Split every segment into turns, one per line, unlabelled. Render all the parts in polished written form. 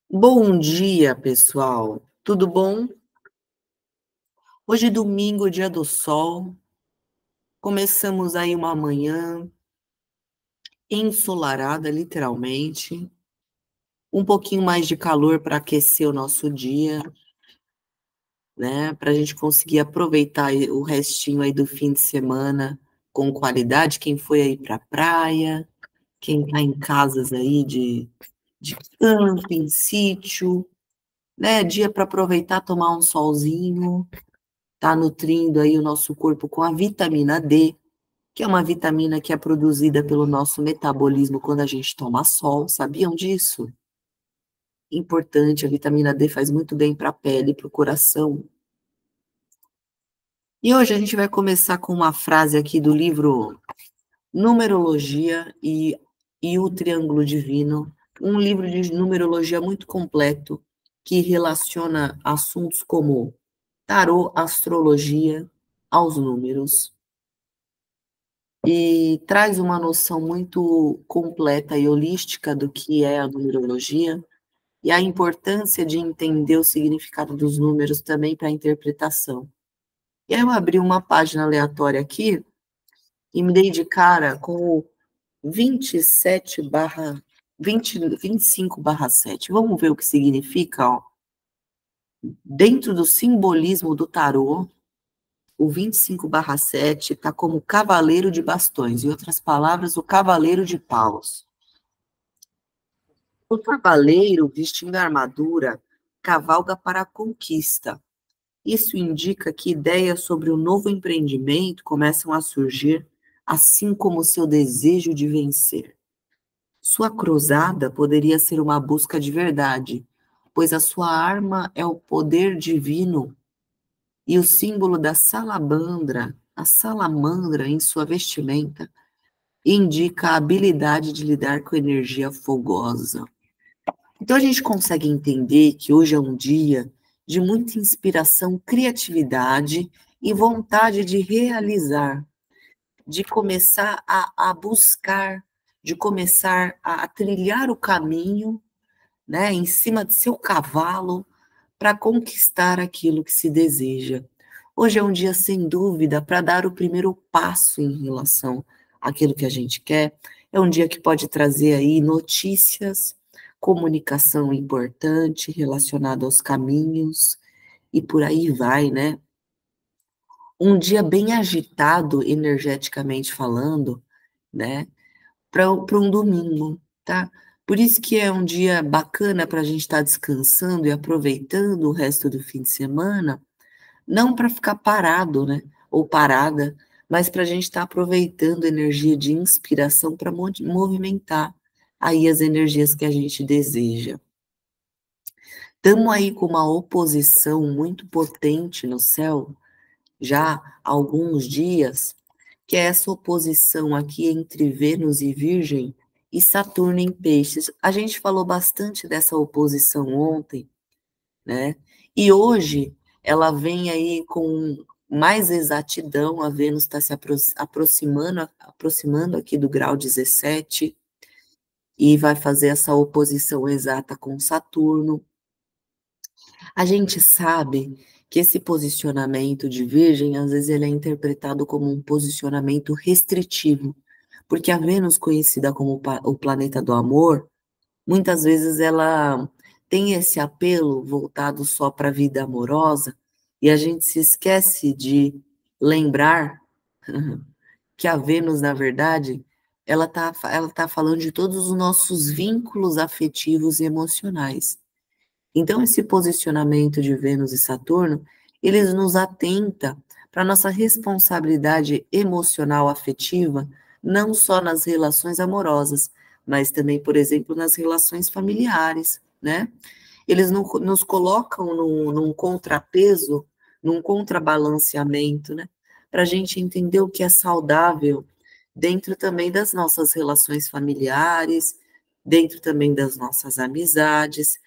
Bom dia, pessoal. Tudo bom? Hoje, domingo, dia do sol. Começamos aí uma manhã ensolarada, literalmente. Um pouquinho mais de calor para aquecer o nosso dia, né? Para a gente conseguir aproveitar o restinho aí do fim de semana com qualidade. Quem foi aí para a praia, quem está em casas aí de camping, sítio, né? Dia para aproveitar, tomar um solzinho. Está nutrindo aí o nosso corpo com a vitamina D, que é uma vitamina que é produzida pelo nosso metabolismo quando a gente toma sol. Sabiam disso? Importante, a vitamina D faz muito bem para a pele, para o coração. E hoje a gente vai começar com uma frase aqui do livro Numerologia e o Triângulo Divino, um livro de numerologia muito completo que relaciona assuntos como tarô, astrologia aos números. E traz uma noção muito completa e holística do que é a numerologia e a importância de entender o significado dos números também para a interpretação. E aí eu abri uma página aleatória aqui e me dei de cara com o 27 barra 20, 25/7. Vamos ver o que significa, ó. Dentro do simbolismo do tarô, o 25/7 está como cavaleiro de bastões, em outras palavras, o cavaleiro de paus. O cavaleiro, vestindo a armadura, cavalga para a conquista. Isso indica que ideias sobre o novo empreendimento começam a surgir, assim como seu desejo de vencer. Sua cruzada poderia ser uma busca de verdade, pois a sua arma é o poder divino e o símbolo da salamandra, a salamandra em sua vestimenta, indica a habilidade de lidar com energia fogosa. Então a gente consegue entender que hoje é um dia de muita inspiração, criatividade e vontade de realizar, de começar a buscar, de começar a trilhar o caminho, né, em cima de seu cavalo para conquistar aquilo que se deseja. Hoje é um dia, sem dúvida, para dar o primeiro passo em relação àquilo que a gente quer. É um dia que pode trazer aí notícias, comunicação importante relacionada aos caminhos e por aí vai, né? Um dia bem agitado, energeticamente falando, né? Para um domingo, tá? Por isso que é um dia bacana para a gente estar descansando e aproveitando o resto do fim de semana, não para ficar parado, né? Ou parada, mas para a gente estar aproveitando a energia de inspiração para movimentar aí as energias que a gente deseja. Estamos aí com uma oposição muito potente no céu, já há alguns dias, que é essa oposição aqui entre Vênus e Virgem e Saturno em Peixes. A gente falou bastante dessa oposição ontem, né? E hoje ela vem aí com mais exatidão, a Vênus está se aproximando aqui do grau 17 e vai fazer essa oposição exata com Saturno. A gente sabe que esse posicionamento de Virgem, às vezes, ele é interpretado como um posicionamento restritivo, porque a Vênus, conhecida como o planeta do amor, muitas vezes ela tem esse apelo voltado só para a vida amorosa, e a gente se esquece de lembrar que a Vênus, na verdade, ela tá falando de todos os nossos vínculos afetivos e emocionais. Então, esse posicionamento de Vênus e Saturno, eles nos atenta para a nossa responsabilidade emocional afetiva, não só nas relações amorosas, mas também, por exemplo, nas relações familiares, né? Eles nos colocam num contrapeso, num contrabalanceamento, né? Para a gente entender o que é saudável dentro também das nossas relações familiares, dentro também das nossas amizades,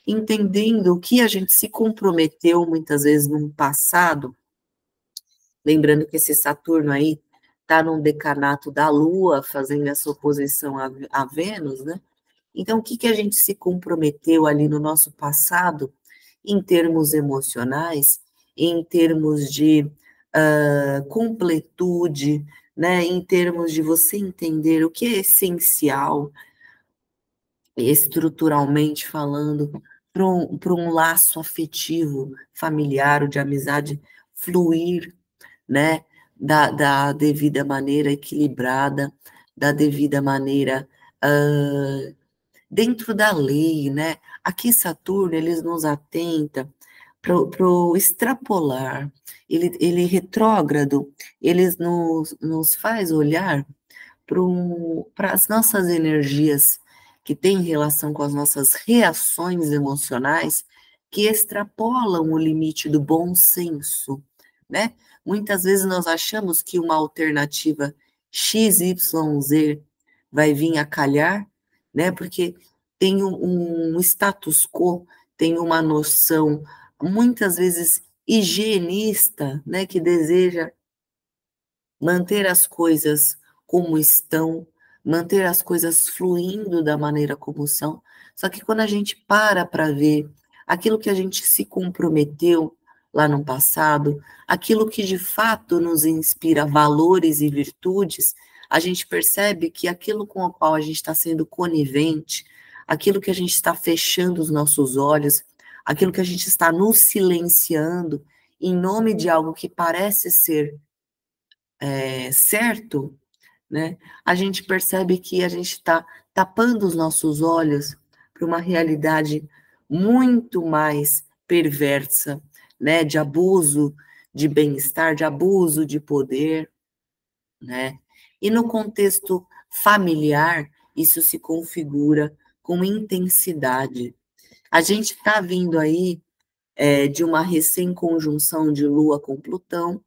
entendendo o que a gente se comprometeu muitas vezes no passado, lembrando que esse Saturno aí está num decanato da Lua, fazendo essa oposição a Vênus, né? Então, o que que a gente se comprometeu ali no nosso passado, em termos emocionais, em termos de completude, né, em termos de você entender o que é essencial, estruturalmente falando, para um laço afetivo, familiar ou de amizade fluir, né, da devida maneira equilibrada, da devida maneira dentro da lei, né? Aqui Saturno, ele nos atenta para o extrapolar, ele retrógrado, ele nos faz olhar para as nossas energias que têm relação com as nossas reações emocionais que extrapolam o limite do bom senso, né? Muitas vezes nós achamos que uma alternativa XYZ vai vir a calhar, né? Porque tem um status quo, tem uma noção muitas vezes higienista, né? Que deseja manter as coisas como estão, manter as coisas fluindo da maneira como são. Só que quando a gente para ver aquilo que a gente se comprometeu lá no passado, aquilo que de fato nos inspira valores e virtudes, a gente percebe que aquilo com o qual a gente está sendo conivente, aquilo que a gente está fechando os nossos olhos, aquilo que a gente está nos silenciando em nome de algo que parece ser certo, né, a gente percebe que a gente está tapando os nossos olhos para uma realidade muito mais perversa, né, de abuso de bem-estar, de abuso de poder, né? E no contexto familiar, isso se configura com intensidade. A gente está vindo aí de uma recém-conjunção de Lua com Plutão,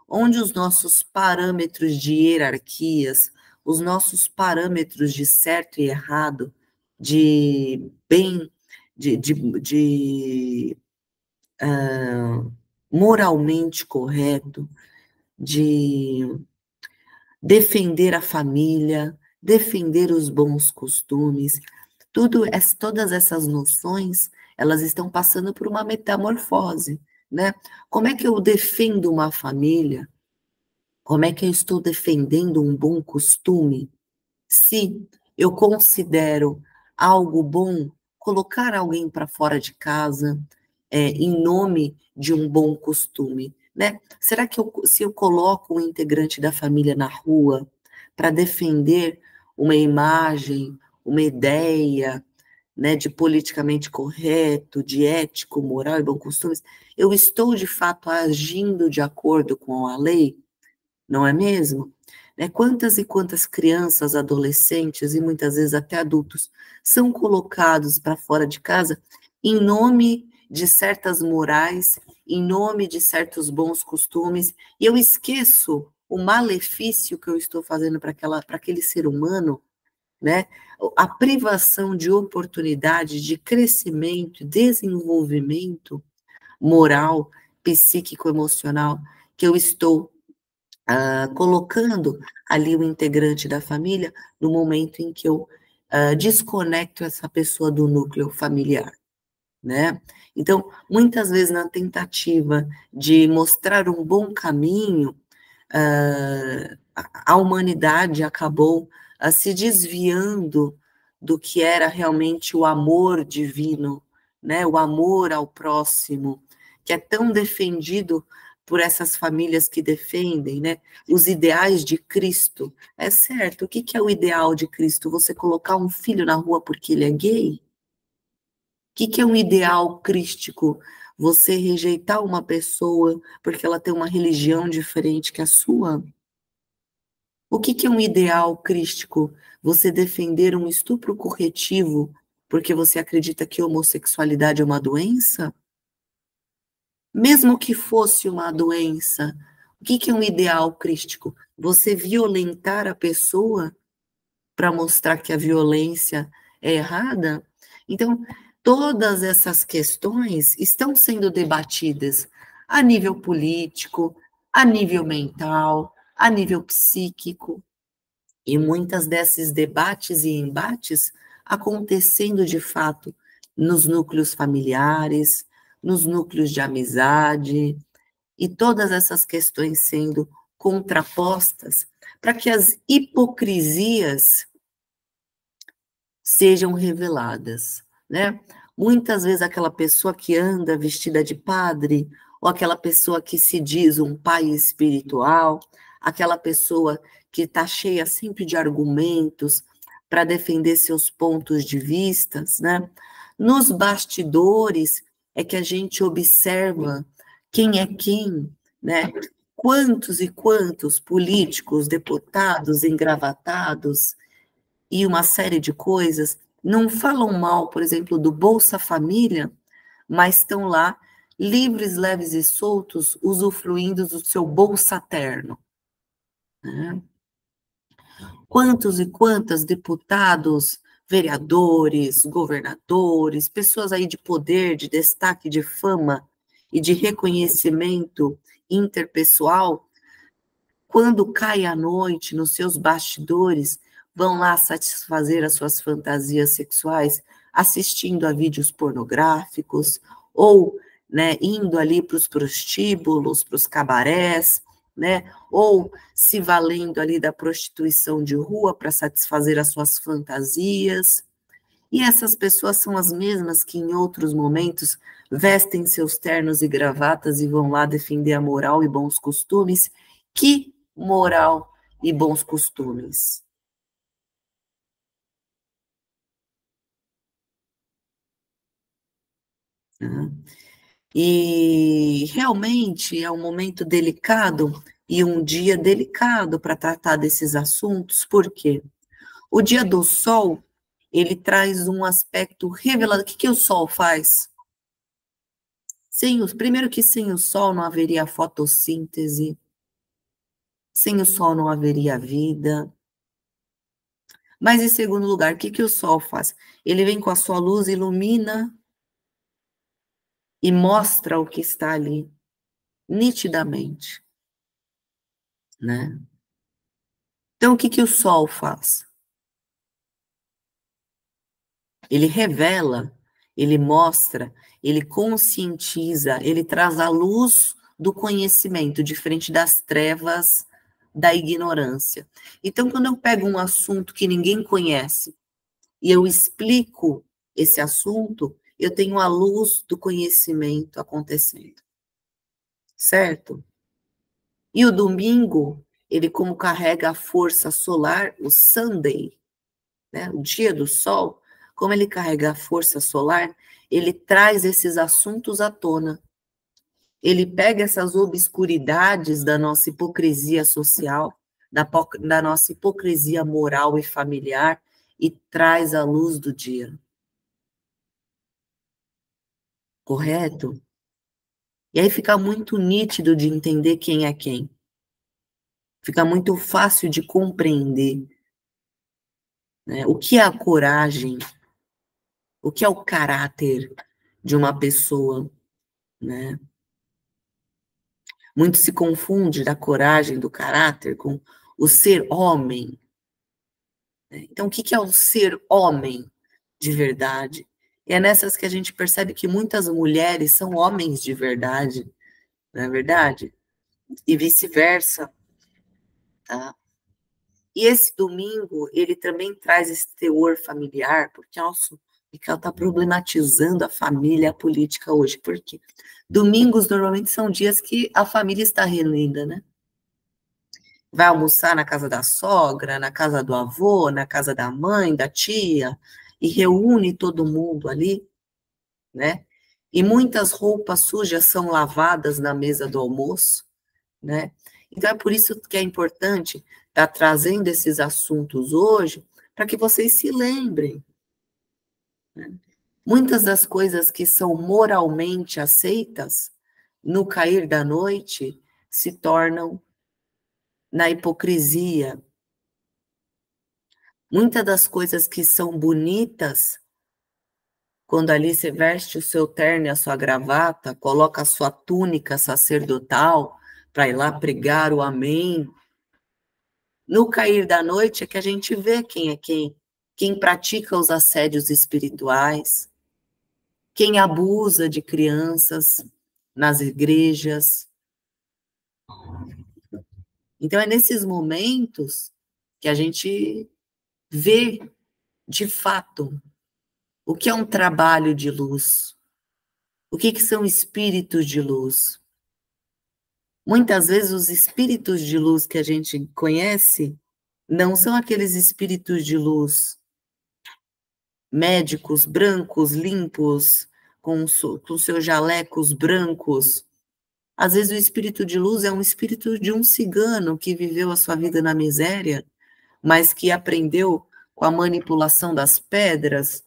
onde os nossos parâmetros de hierarquias, os nossos parâmetros de certo e errado, de bem, de moralmente correto, de defender a família, defender os bons costumes, todas essas noções, elas estão passando por uma metamorfose, né? Como é que eu defendo uma família? Como é que eu estou defendendo um bom costume? Se eu considero algo bom colocar alguém para fora de casa, em nome de um bom costume, né? Será que se eu coloco um integrante da família na rua para defender uma imagem, uma ideia, né, de politicamente correto, de ético, moral e bons costumes, eu estou de fato agindo de acordo com a lei? Não é mesmo? Né? Quantas e quantas crianças, adolescentes e muitas vezes até adultos são colocados para fora de casa em nome de certas morais, em nome de certos bons costumes, e eu esqueço o malefício que eu estou fazendo para aquele ser humano, né? A privação de oportunidade de crescimento, desenvolvimento moral, psíquico, emocional que eu estou colocando ali o integrante da família no momento em que eu desconecto essa pessoa do núcleo familiar, né? Então, muitas vezes na tentativa de mostrar um bom caminho, a humanidade acabou se desviando do que era realmente o amor divino, né? O amor ao próximo, que é tão defendido por essas famílias que defendem, né? Os ideais de Cristo. É certo, o que é o ideal de Cristo? Você colocar um filho na rua porque ele é gay? O que é um ideal crístico? Você rejeitar uma pessoa porque ela tem uma religião diferente que a sua? O que é um ideal crístico? Você defender um estupro corretivo porque você acredita que homossexualidade é uma doença? Mesmo que fosse uma doença, o que é um ideal crístico? Você violentar a pessoa para mostrar que a violência é errada? Então, todas essas questões estão sendo debatidas a nível político, a nível mental, a nível psíquico. E muitas desses debates e embates acontecendo de fato nos núcleos familiares, nos núcleos de amizade, e todas essas questões sendo contrapostas para que as hipocrisias sejam reveladas, né? Muitas vezes aquela pessoa que anda vestida de padre, ou aquela pessoa que se diz um pai espiritual, aquela pessoa que está cheia sempre de argumentos para defender seus pontos de vistas, né? Nos bastidores é que a gente observa quem é quem, né? Quantos e quantos políticos, deputados engravatados, e uma série de coisas, não falam mal, por exemplo, do Bolsa Família, mas estão lá livres, leves e soltos, usufruindo do seu Bolsa Terno. Né? Quantos e quantas deputados, vereadores, governadores, pessoas aí de poder, de destaque, de fama e de reconhecimento interpessoal, quando cai a noite nos seus bastidores, vão lá satisfazer as suas fantasias sexuais assistindo a vídeos pornográficos ou, né, indo ali para os prostíbulos, para os cabarés, né, ou se valendo ali da prostituição de rua para satisfazer as suas fantasias. E essas pessoas são as mesmas que em outros momentos vestem seus ternos e gravatas e vão lá defender a moral e bons costumes. Que moral e bons costumes? Né? E realmente é um momento delicado e um dia delicado para tratar desses assuntos, porque o dia do sol, ele traz um aspecto revelador. O que, que o sol faz? Primeiro que sem o sol não haveria fotossíntese, sem o sol não haveria vida. Mas em segundo lugar, o que, que o sol faz? Ele vem com a sua luz, ilumina e mostra o que está ali, nitidamente, né? Então, o que, que o sol faz? Ele revela, ele mostra, ele conscientiza, ele traz a luz do conhecimento, diferente das trevas da ignorância. Então, quando eu pego um assunto que ninguém conhece e eu explico esse assunto, eu tenho a luz do conhecimento acontecendo. Certo? E o domingo, ele como carrega a força solar, o Sunday, né, o dia do sol, como ele carrega a força solar, ele traz esses assuntos à tona. Ele pega essas obscuridades da nossa hipocrisia social, da nossa hipocrisia moral e familiar, e traz a luz do dia. Correto? E aí fica muito nítido de entender quem é quem. Fica muito fácil de compreender, né? O que é a coragem, o que é o caráter de uma pessoa, né? Muito se confunde da coragem, do caráter com o ser homem, né? Então, o que é o ser homem de verdade? E é nessas que a gente percebe que muitas mulheres são homens de verdade, não é verdade? E vice-versa, tá? E esse domingo, ele também traz esse teor familiar, porque, nossa, o Michael está problematizando a família, a política hoje. Por quê? Domingos, normalmente, são dias que a família está reunida, né? Vai almoçar na casa da sogra, na casa do avô, na casa da mãe, da tia, e reúne todo mundo ali, né? E muitas roupas sujas são lavadas na mesa do almoço, né? Então, é por isso que é importante estar trazendo esses assuntos hoje, para que vocês se lembrem, né? Muitas das coisas que são moralmente aceitas, no cair da noite, se tornam na hipocrisia. Muitas das coisas que são bonitas, quando ali você veste o seu terno e a sua gravata, coloca a sua túnica sacerdotal para ir lá pregar o amém. No cair da noite é que a gente vê quem é quem. quem pratica os assédios espirituais, quem abusa de crianças nas igrejas. Então, é nesses momentos que a gente vê, de fato, o que é um trabalho de luz, o que são espíritos de luz. Muitas vezes, os espíritos de luz que a gente conhece não são aqueles espíritos de luz médicos, brancos, limpos, com seus jalecos brancos. Às vezes o espírito de luz é um espírito de um cigano que viveu a sua vida na miséria, mas que aprendeu com a manipulação das pedras,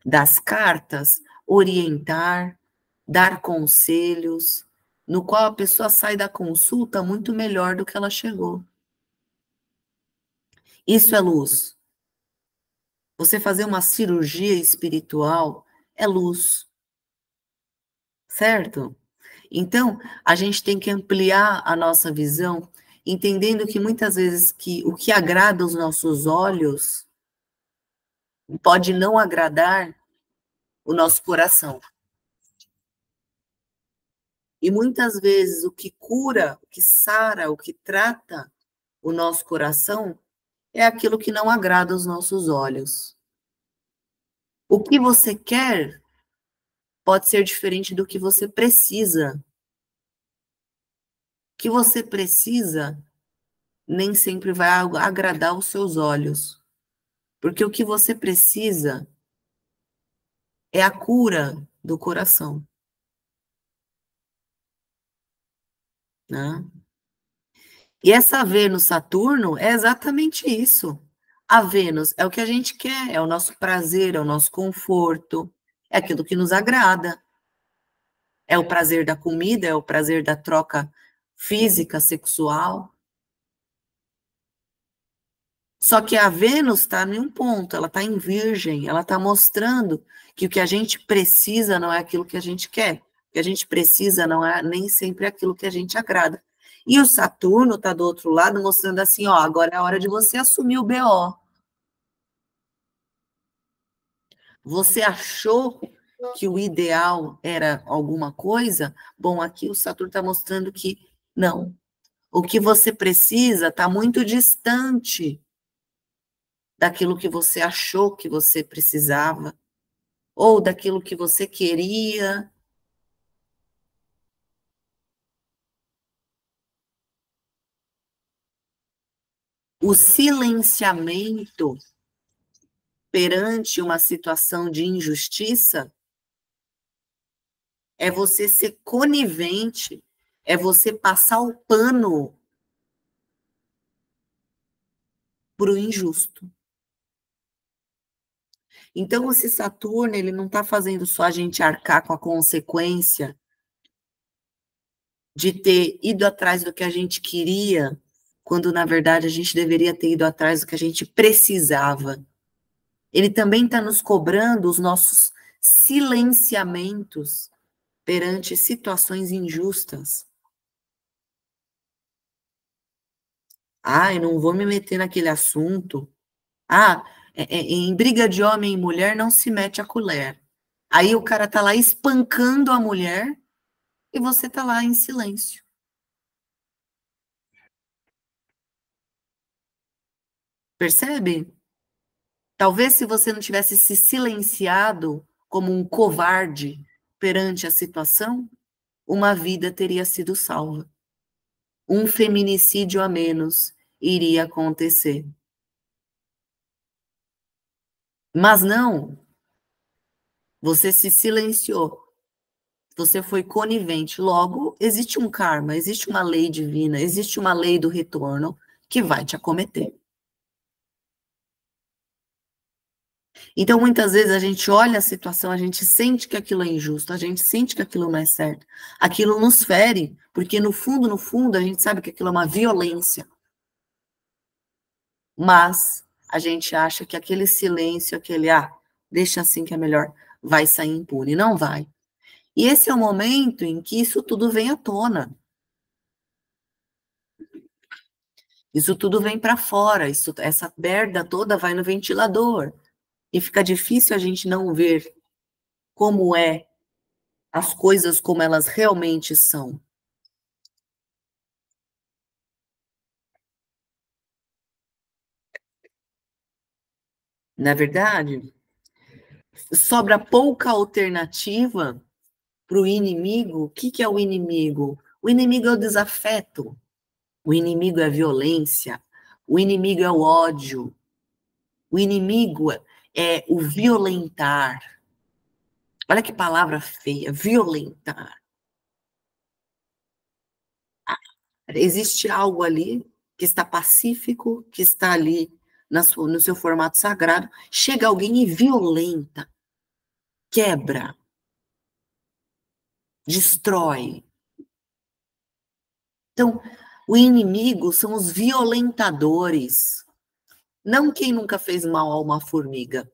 das cartas, orientar, dar conselhos, no qual a pessoa sai da consulta muito melhor do que ela chegou. Isso é luz. Você fazer uma cirurgia espiritual é luz, certo? Então, a gente tem que ampliar a nossa visão, entendendo que muitas vezes que o que agrada os nossos olhos pode não agradar o nosso coração. E muitas vezes o que cura, o que sara, o que trata o nosso coração é aquilo que não agrada os nossos olhos. O que você quer pode ser diferente do que você precisa. O que você precisa nem sempre vai agradar os seus olhos. Porque o que você precisa é a cura do coração, né? E essa Vênus-Saturno é exatamente isso. A Vênus é o que a gente quer, é o nosso prazer, é o nosso conforto, é aquilo que nos agrada. É o prazer da comida, é o prazer da troca física, sexual. Só que a Vênus está em um ponto, ela está em Virgem, ela está mostrando que o que a gente precisa não é aquilo que a gente quer. O que a gente precisa não é nem sempre aquilo que a gente agrada. E o Saturno está do outro lado mostrando assim, ó, agora é a hora de você assumir o BO. Você achou que o ideal era alguma coisa? Bom, aqui o Saturno está mostrando que não. O que você precisa está muito distante daquilo que você achou que você precisava, ou daquilo que você queria. O silenciamento perante uma situação de injustiça é você ser conivente, é você passar o pano para o injusto. Então, esse Saturno, ele não está fazendo só a gente arcar com a consequência de ter ido atrás do que a gente queria, quando, na verdade, a gente deveria ter ido atrás do que a gente precisava. Ele também está nos cobrando os nossos silenciamentos perante situações injustas. Ah, eu não vou me meter naquele assunto. Ah, em briga de homem e mulher não se mete a colher. Aí o cara tá lá espancando a mulher e você tá lá em silêncio. Percebe? Talvez se você não tivesse se silenciado como um covarde perante a situação, uma vida teria sido salva. Um feminicídio a menos iria acontecer. Mas não, você se silenciou. Você foi conivente. Logo, existe um karma, existe uma lei divina, existe uma lei do retorno que vai te acometer. Então, muitas vezes a gente olha a situação, a gente sente que aquilo é injusto, a gente sente que aquilo não é certo. Aquilo nos fere, porque no fundo, a gente sabe que aquilo é uma violência. Mas a gente acha que aquele silêncio, deixa assim que é melhor, vai sair impune. Não vai. E esse é o momento em que isso tudo vem à tona. Isso tudo vem para fora, essa merda toda vai no ventilador. E fica difícil a gente não ver como é as coisas como elas realmente são. Na verdade, sobra pouca alternativa para o inimigo. O que é o inimigo? O inimigo é o desafeto, o inimigo é a violência, o inimigo é o ódio, o inimigo é o violentar. Olha que palavra feia, violentar. Existe algo ali que está pacífico, que está ali no seu formato sagrado. Chega alguém e violenta, quebra, destrói. Então, o inimigo são os violentadores, não quem nunca fez mal a uma formiga.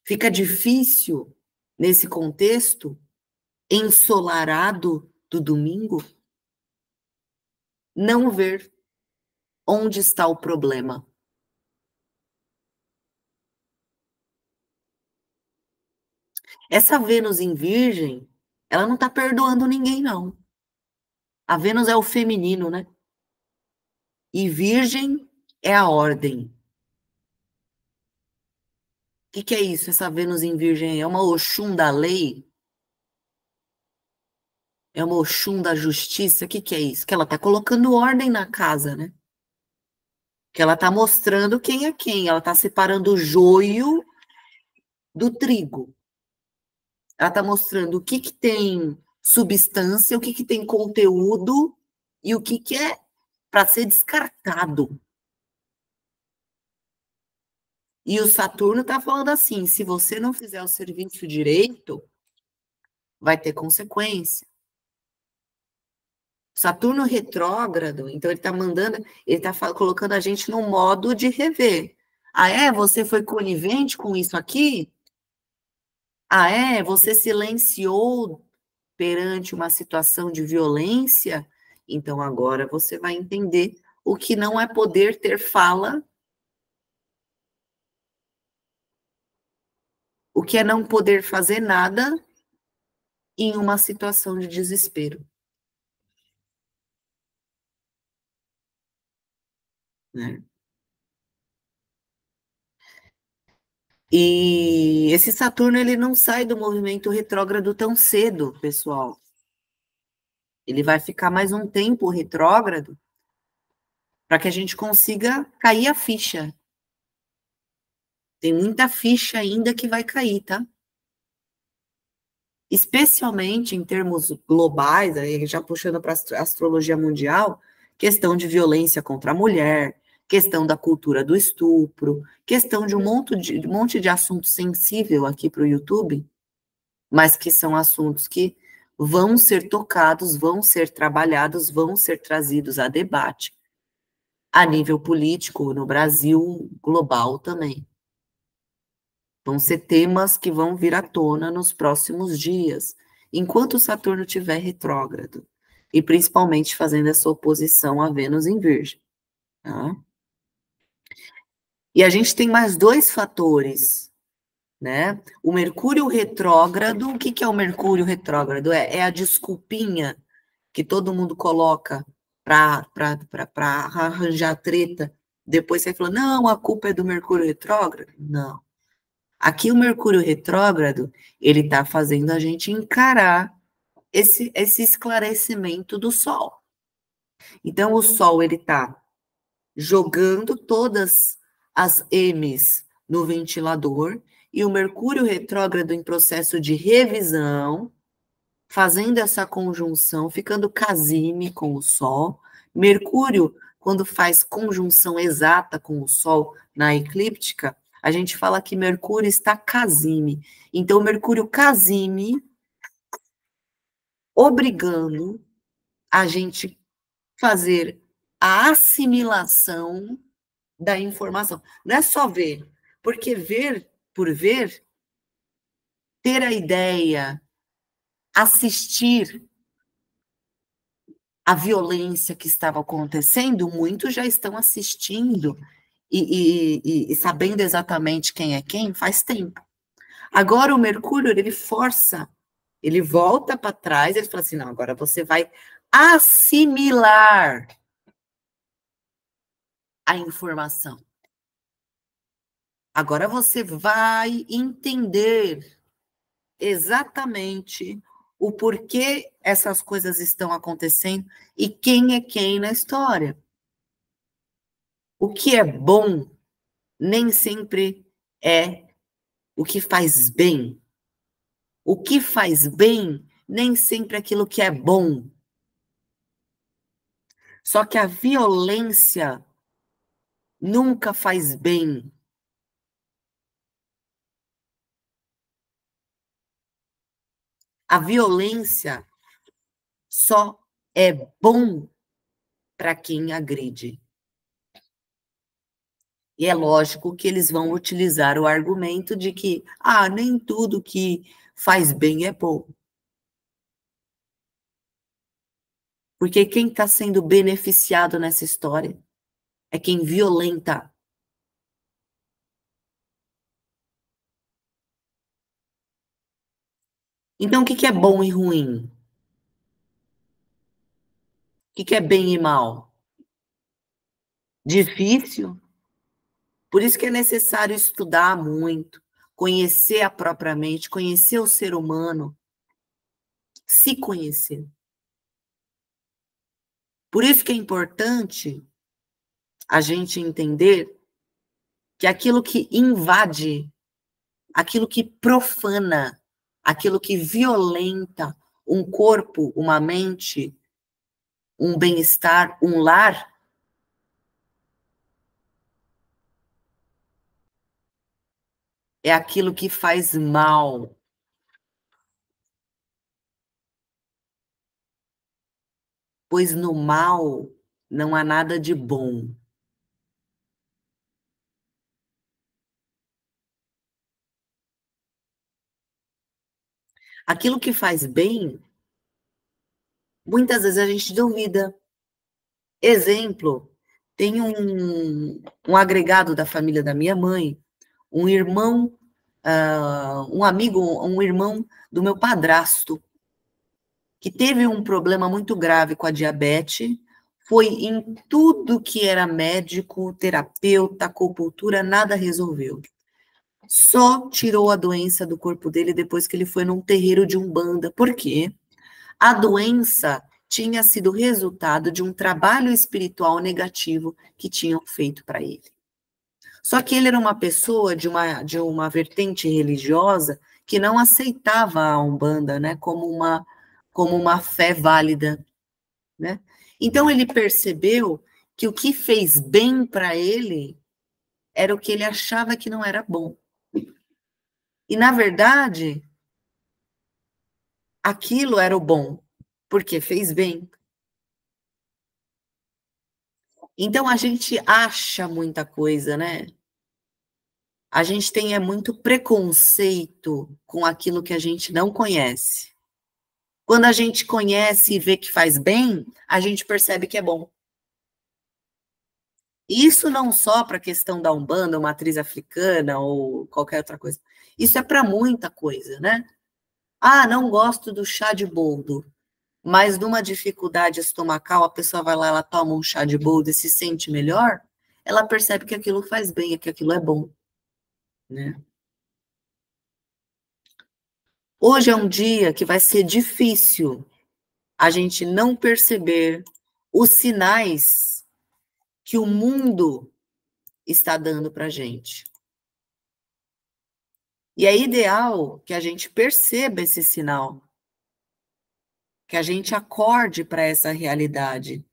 Fica difícil, nesse contexto ensolarado do domingo, não ver onde está o problema. Essa Vênus em Virgem, ela não está perdoando ninguém, não. A Vênus é o feminino, né? E Virgem é a ordem. O que é isso? Essa Vênus em Virgem é uma Oxum da lei? É uma Oxum da justiça? O que é isso? Que ela está colocando ordem na casa, né? Que ela está mostrando quem é quem. Ela está separando o joio do trigo. Ela está mostrando o que tem substância, o que tem conteúdo e o que é para ser descartado. E o Saturno está falando assim: se você não fizer o serviço direito, vai ter consequência. Saturno retrógrado, então ele está mandando, ele está colocando a gente num modo de rever. Ah, é? Você foi conivente com isso aqui? Ah, é? Você silenciou perante uma situação de violência? Então agora você vai entender o que não é poder ter fala, o que é não poder fazer nada em uma situação de desespero, né? E esse Saturno, ele não sai do movimento retrógrado tão cedo, pessoal. Ele vai ficar mais um tempo retrógrado para que a gente consiga cair a ficha. Tem muita ficha ainda que vai cair, tá? Especialmente em termos globais, aí já puxando para a astrologia mundial, questão de violência contra a mulher, questão da cultura do estupro, questão de um monte de assunto sensível aqui para o YouTube, mas que são assuntos que vão ser tocados, vão ser trabalhados, vão ser trazidos a debate a nível político no Brasil, global também. Vão ser temas que vão vir à tona nos próximos dias, enquanto Saturno estiver retrógrado, e principalmente fazendo essa oposição a Vênus em Virgem. Tá? E a gente tem mais dois fatores, né? O Mercúrio retrógrado, o que é o Mercúrio retrógrado? É a desculpinha que todo mundo coloca para arranjar treta. Depois você fala, não, a culpa é do Mercúrio retrógrado. Não. Aqui o Mercúrio retrógrado, ele está fazendo a gente encarar esse esclarecimento do Sol. Então, o Sol, ele está jogando todas as M's no ventilador, e o Mercúrio retrógrado em processo de revisão, fazendo essa conjunção, ficando casime com o Sol. Mercúrio, quando faz conjunção exata com o Sol na eclíptica, a gente fala que Mercúrio está casime. Então, Mercúrio casime, obrigando a gente fazer a assimilação da informação. Não é só ver, porque ver por ver, ter a ideia, assistir, a violência que estava acontecendo, muitos já estão assistindo e sabendo exatamente quem é quem faz tempo. Agora o Mercúrio, ele força, ele volta para trás, ele fala assim, não, agora você vai assimilar a informação. Agora você vai entender exatamente o porquê essas coisas estão acontecendo e quem é quem na história. O que é bom nem sempre é o que faz bem. O que faz bem nem sempre é aquilo que é bom. Só que a violência nunca faz bem. A violência só é bom para quem agride. E é lógico que eles vão utilizar o argumento de que, nem tudo que faz bem é bom. Porque quem está sendo beneficiado nessa história é quem violenta. Então, o que é bom e ruim? O que é bem e mal? Difícil? Por isso que é necessário estudar muito, conhecer a própria mente, conhecer o ser humano, se conhecer. Por isso que é importante a gente entender que aquilo que invade, aquilo que profana, aquilo que violenta um corpo, uma mente, um bem-estar, um lar, é aquilo que faz mal. Pois no mal não há nada de bom. Aquilo que faz bem, muitas vezes a gente duvida. Exemplo, tem um agregado da família da minha mãe, um irmão, um amigo, um irmão do meu padrasto, que teve um problema muito grave com a diabetes, foi em tudo que era médico, terapeuta, acupuntura, nada resolveu. Só tirou a doença do corpo dele depois que ele foi num terreiro de Umbanda. Por quê? A doença tinha sido resultado de um trabalho espiritual negativo que tinham feito para ele. Só que ele era uma pessoa de uma vertente religiosa que não aceitava a Umbanda, né, como uma fé válida, né? Então ele percebeu que o que fez bem para ele era o que ele achava que não era bom. E na verdade, aquilo era o bom, porque fez bem. Então a gente acha muita coisa, né? A gente tem muito preconceito com aquilo que a gente não conhece. Quando a gente conhece e vê que faz bem, a gente percebe que é bom. Isso não só para a questão da Umbanda, ou matriz africana, ou qualquer outra coisa. Isso é para muita coisa, né? Não gosto do chá de boldo, mas numa dificuldade estomacal, a pessoa vai lá, ela toma um chá de boldo e se sente melhor, ela percebe que aquilo faz bem, que aquilo é bom, né? Hoje é um dia que vai ser difícil a gente não perceber os sinais que o mundo está dando para a gente. E é ideal que a gente perceba esse sinal, que a gente acorde para essa realidade,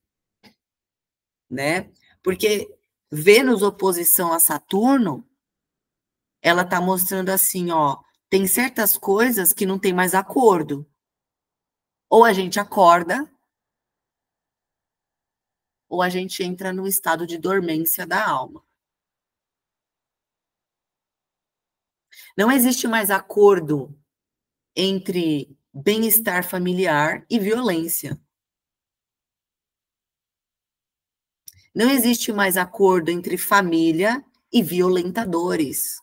né? Porque Vênus oposição a Saturno, ela está mostrando assim, ó, tem certas coisas que não tem mais acordo. Ou a gente acorda, ou a gente entra no estado de dormência da alma. Não existe mais acordo entre bem-estar familiar e violência. Não existe mais acordo entre família e violentadores.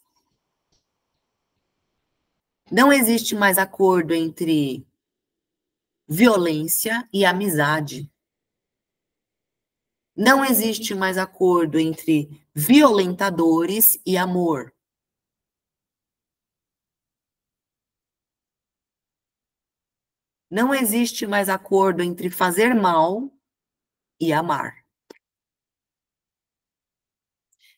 Não existe mais acordo entre violência e amizade. Não existe mais acordo entre violentadores e amor. Não existe mais acordo entre fazer mal e amar.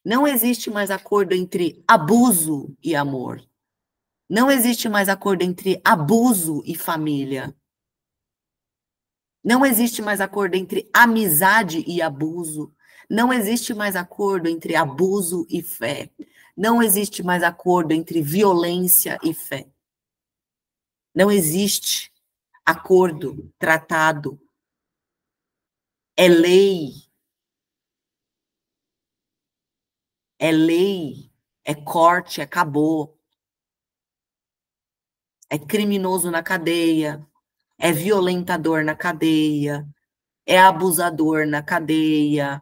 Não existe mais acordo entre abuso e amor. Não existe mais acordo entre abuso e família. Não existe mais acordo entre amizade e abuso. Não existe mais acordo entre abuso e fé. Não existe mais acordo entre violência e fé. Não existe acordo, tratado. É lei. É lei. É corte, acabou. É criminoso na cadeia. É violentador na cadeia. É abusador na cadeia.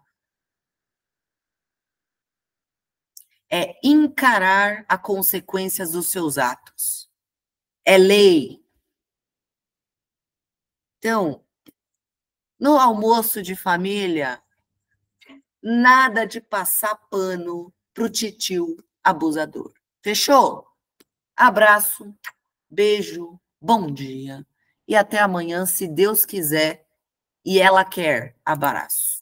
É encarar as consequências dos seus atos. É lei. Então, no almoço de família, nada de passar pano pro titio abusador. Fechou? Abraço, beijo, bom dia. E até amanhã, se Deus quiser e ela quer. Abraço.